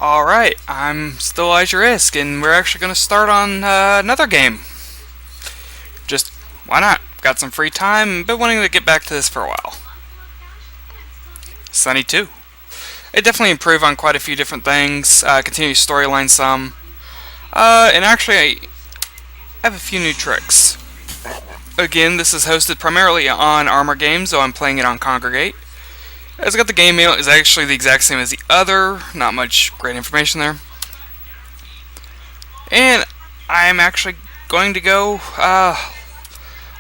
Alright, I'm still Iejir, and we're actually going to start on another game. Just, why not? Got some free time, been wanting to get back to this for a while. Sonny2. It definitely improved on quite a few different things, continued storyline some, and actually I have a few new tricks. Again, this is hosted primarily on Armor Games, so I'm playing it on Congregate. It's got the game mail is actually the exact same as the other, not much great information there. And I'm actually going to go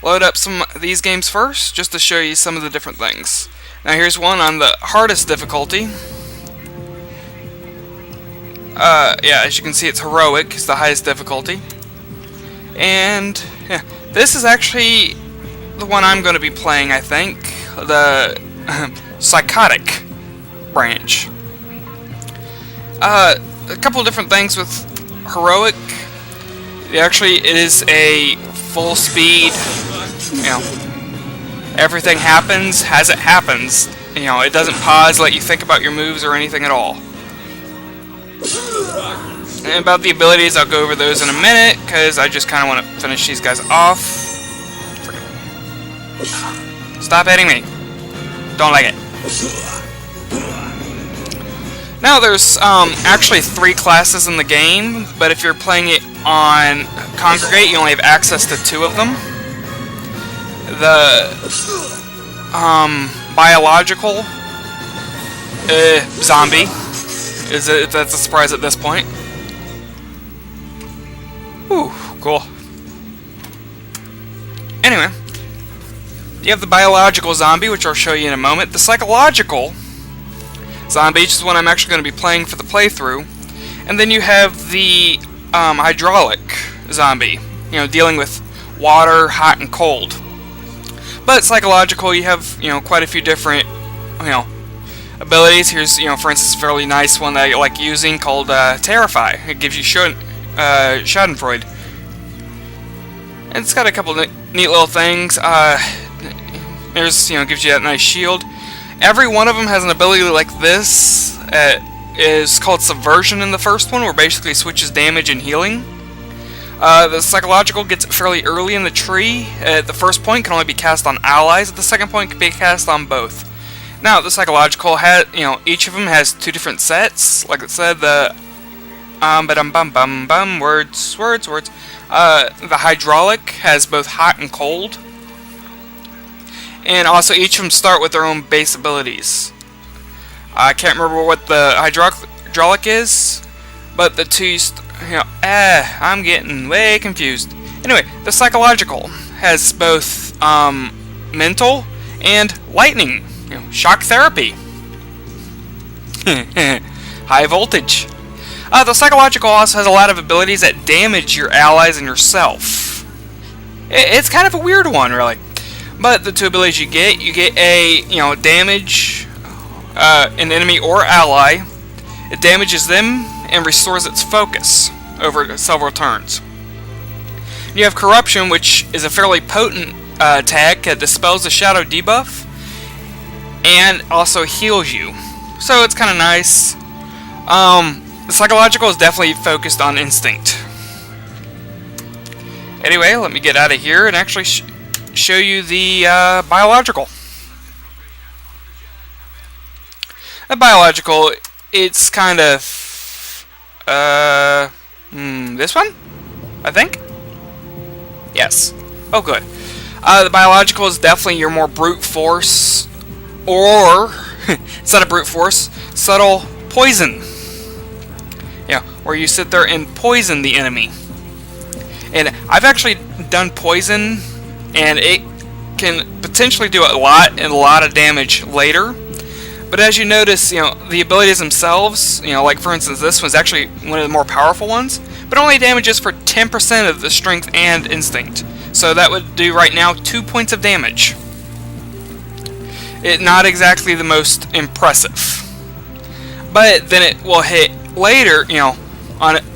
load up some of these games first, just to show you some of the different things. Now here's one on the hardest difficulty. Yeah, as you can see, it's heroic, it's the highest difficulty. And yeah, this is actually the one I'm going to be playing, I think. The psychotic branch. A couple of different things with heroic. Actually, it is a full speed, everything happens as it happens. It doesn't pause, let you think about your moves or anything at all. And about the abilities, I'll go over those in a minute, because I just kind of want to finish these guys off. Stop hitting me. Don't like it. Now there's actually 3 classes in the game, but if you're playing it on Congregate, you only have access to 2 of them. The biological zombie that's a surprise at this point. Ooh, cool. Anyway, you have the biological zombie, which I'll show you in a moment. The psychological zombie, which is one I'm actually going to be playing for the playthrough. And then you have the hydraulic zombie, dealing with water, hot and cold. But psychological, you have, quite a few different, abilities. Here's, for instance, a fairly nice one that I like using called Terrify. It gives you Schadenfreude. And it's got a couple of neat little things. There's, gives you that nice shield. Every one of them has an ability like this. Is called Subversion in the first one, where basically switches damage and healing. The psychological gets it fairly early in the tree. At the first point can only be cast on allies. At the second point can be cast on both. Now the psychological has, each of them has 2 different sets. Like I said, the words. The hydraulic has both hot and cold. And also each of them start with their own base abilities. I can't remember what the hydraulic is, but the 2, I'm getting way confused. Anyway, the psychological has both mental and lightning, shock therapy, high voltage. The psychological also has a lot of abilities that damage your allies and yourself. It's kind of a weird one, really. But the 2 abilities you get a, damage an enemy or ally. It damages them and restores its focus over several turns. You have Corruption, which is a fairly potent attack that dispels the shadow debuff and also heals you. So it's kind of nice. The psychological is definitely focused on instinct. Anyway, let me get out of here and actually show you the biological. The biological, it's kind of this one, I think. Yes. Oh, good. The biological is definitely your more brute force, or instead of brute force, subtle poison. Where you sit there and poison the enemy. And I've actually done poison, and it can potentially do a lot of damage later. But as you notice, the abilities themselves, like for instance this one's actually one of the more powerful ones, but only damages for 10% of the strength and instinct. So that would do right now 2 points of damage. It's not exactly the most impressive. But then it will hit later,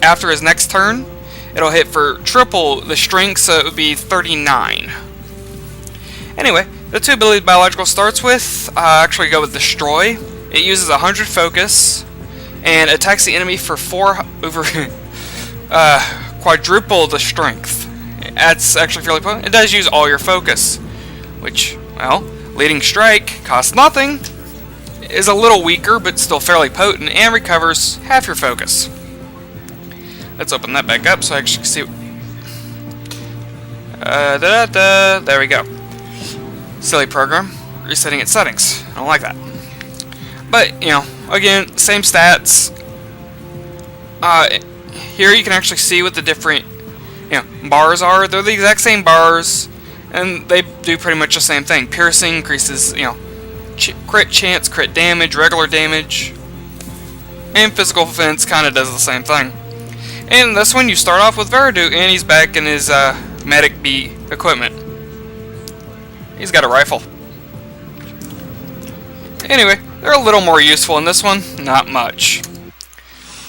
after his next turn, it'll hit for triple the strength, so it would be 39. Anyway, the 2 ability biological starts with, actually go with Destroy. It uses 100 focus, and attacks the enemy for quadruple the strength. That's actually fairly potent. It does use all your focus, which, well, leading strike costs nothing, is a little weaker but still fairly potent, and recovers half your focus. Let's open that back up so I actually see. There we go. Silly program, resetting its settings. I don't like that. But, you know, again, same stats. Here you can actually see what the different, you know, bars are. They're the exact same bars, and they do pretty much the same thing. Piercing increases, you know, crit chance, crit damage, regular damage, and physical defense kind of does the same thing. And this one, you start off with Veridu, and he's back in his medic B equipment. He's got a rifle. Anyway, they're a little more useful in this one, not much.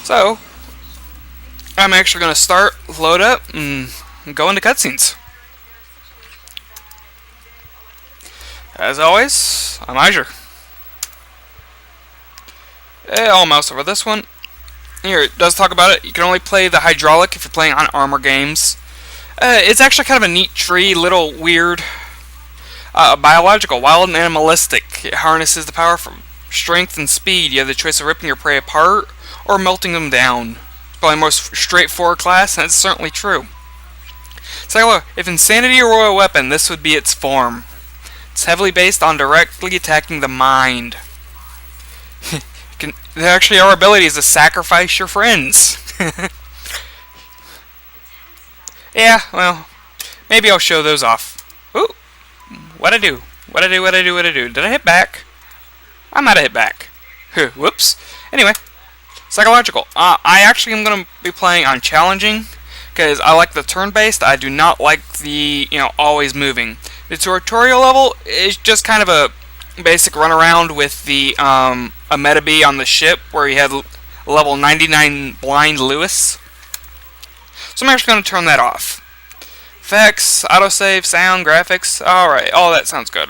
So, I'm actually going to start, load up, and go into cutscenes. As always, I'm Iejir. I'll mouse over this one. Here, it does talk about it. You can only play the hydraulic if you're playing on armor games. It's actually kind of a neat tree, little weird. Biological, wild and animalistic. It harnesses the power from strength and speed. You have the choice of ripping your prey apart or melting them down. It's probably the most straightforward class, and it's certainly true. So look, if insanity were a weapon, this would be its form. It's heavily based on directly attacking the mind. Actually, our ability is to sacrifice your friends. Yeah, well, maybe I'll show those off. Ooh, what'd I do? What'd I do? Did I hit back? I might have hit back. Whoops. Anyway, psychological. I actually am going to be playing on challenging, because I like the turn-based. I do not like the, you know, always moving. The tutorial level is just kind of a basic run around with the a meta bee on the ship where you had level 99 blind Lewis. So I'm actually going to turn that off. Effects, autosave, sound, graphics. Alright, all that sounds good.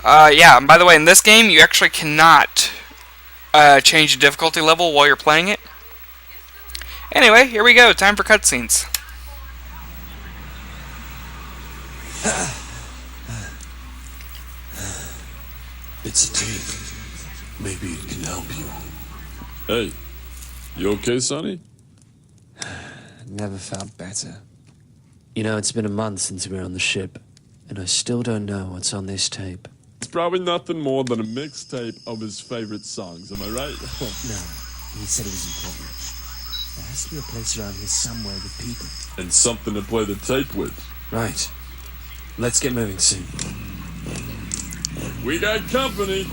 Yeah, and by the way, in this game you actually cannot change the difficulty level while you're playing it. Anyway, here we go. Time for cutscenes. It's a tape. Maybe it can help you. Hey, you okay, Sonny? Never felt better. You know, it's been a month since we were on the ship, and I still don't know what's on this tape. It's probably nothing more than a mixtape of his favorite songs, am I right? No, he said it was important. There has to be a place around here somewhere with people. And something to play the tape with. Right. Let's get moving soon. We got company.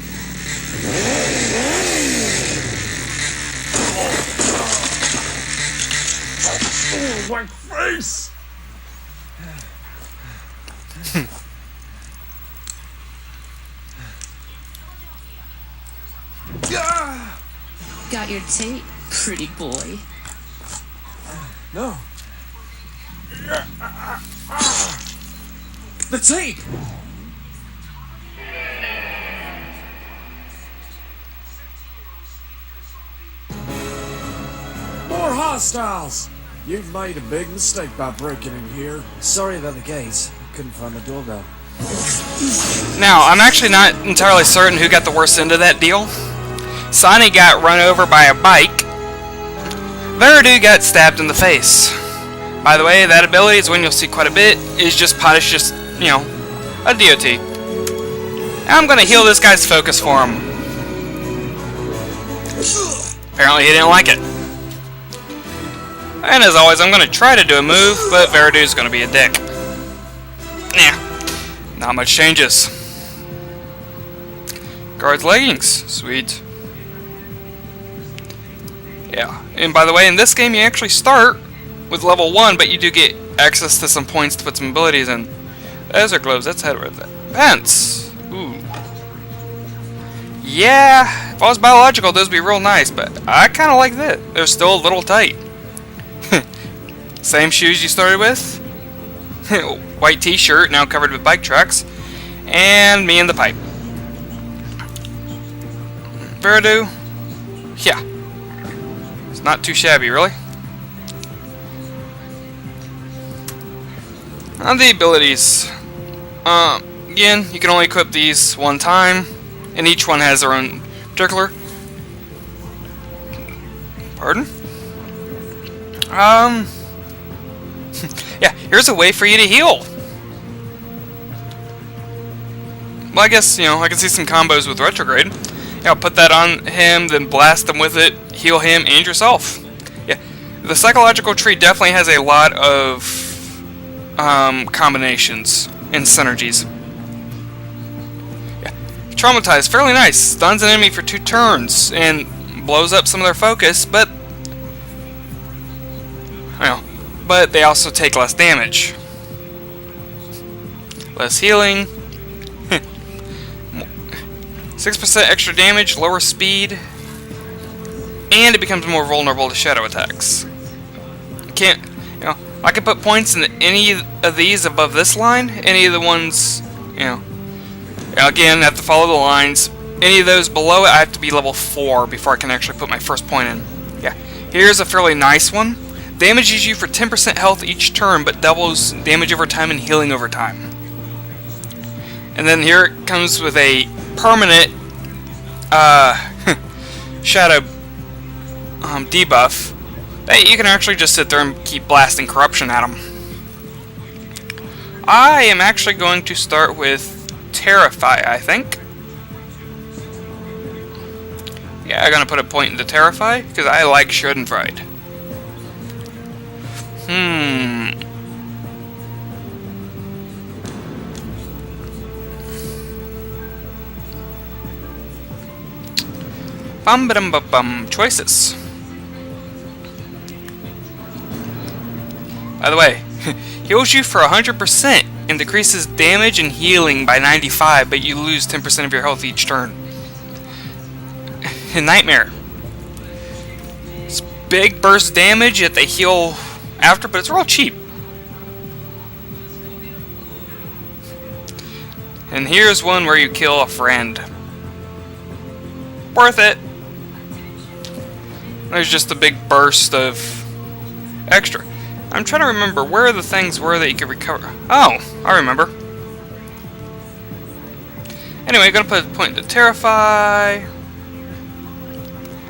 Oh, my face! Got your tape, pretty boy. No. The tape! More hostiles! You've made a big mistake by breaking in here. Sorry about the gates. I couldn't find the doorbell. Now, I'm actually not entirely certain who got the worst end of that deal. Sonny got run over by a bike. Veridu got stabbed in the face. By the way, that ability is one you'll see quite a bit, is just punish just, you know, a DOT. I'm gonna heal this guy's focus for him. Apparently he didn't like it. And as always, I'm gonna try to do a move, but Veridu's gonna be a dick. Nah, not much changes. Guard's leggings, sweet. Yeah, and by the way, in this game you actually start with level 1, but you do get access to some points to put some abilities in. Those are gloves, that's head with it. Pants! Ooh. Yeah, if I was biological, those would be real nice, but I kinda like that. They're still a little tight. Same shoes you started with. White t-shirt, now covered with bike tracks. And me in the pipe. Veridu, Yeah. It's not too shabby, really. On the abilities, again, you can only equip these one time, and each one has their own particular. Pardon? Yeah, here's a way for you to heal. Well, I guess, you know, I can see some combos with Retrograde. Yeah, I'll put that on him, then blast him with it, heal him and yourself. Yeah, the psychological tree definitely has a lot of combinations and synergies. Yeah, Traumatize, fairly nice. Stuns an enemy for 2 turns and blows up some of their focus, but well, but they also take less damage, less healing. 6% extra damage, lower speed, and it becomes more vulnerable to shadow attacks. You know, I can put points in any of these above this line, any of the ones, you know, again, I have to follow the lines. Any of those below it, I have to be level 4 before I can actually put my first point in. Yeah, here's a fairly nice one. Damages you for 10% health each turn, but doubles damage over time and healing over time. And then here it comes with a permanent shadow debuff that you can actually just sit there and keep blasting corruption at them. I am actually going to start with Terrify, I think. Yeah, I'm gonna put a point into Terrify because I like Schadenfreude. Bum. Choices. By the way, heals you for 100% and decreases damage and healing by 95, but you lose 10% of your health each turn. Nightmare. It's big burst damage that they heal after, but it's real cheap. And here's one where you kill a friend. Worth it. There's just a big burst of extra. I'm trying to remember where the things were that you could recover. Oh, I remember. Anyway, I'm gonna put a point to Terrify.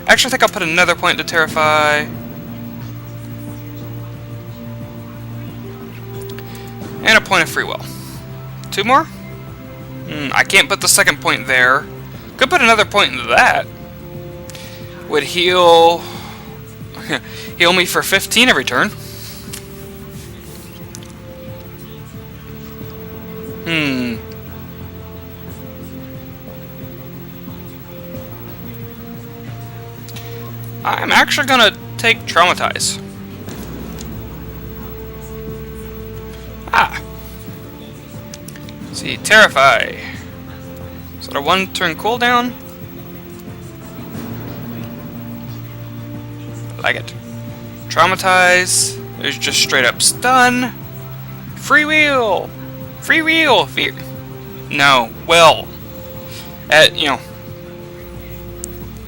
Actually, I think I'll put another point to Terrify. And a point of Free Will. 2 more? I can't put the second point there. Could put another point into that. Would heal me for 15 every turn. I'm actually gonna take Traumatize. See, Terrify. Is that a 1-turn cooldown? Like it. Traumatize. There's just straight up stun. Free Will. Free Will. No. Will. You know.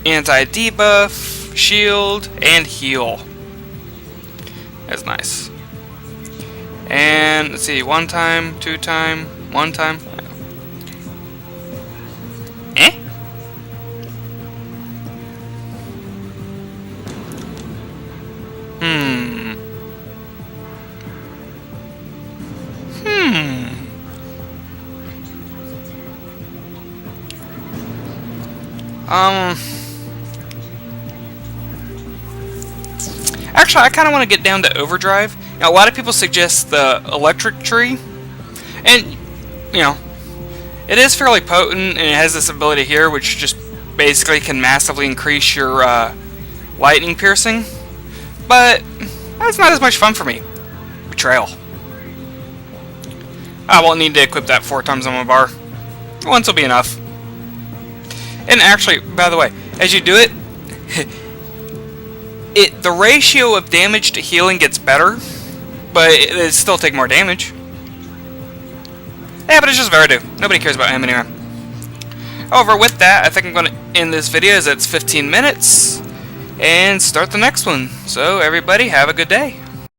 Anti-debuff, shield, and heal. That's nice. And let's see. 1 time, 2 time, 1 time. Actually, I kind of want to get down to Overdrive. Now, a lot of people suggest the electric tree, and you know, it is fairly potent, and it has this ability here, which just basically can massively increase your lightning piercing. But that's not as much fun for me. Betrayal. I won't need to equip that 4 times on my bar. Once will be enough. And actually, by the way, as you do it, the ratio of damage to healing gets better, but it still take more damage. Yeah, but it's just Veridu. Nobody cares about him anyway. However, with that, I think I'm going to end this video as it's 15 minutes. and start the next one. So everybody, have a good day.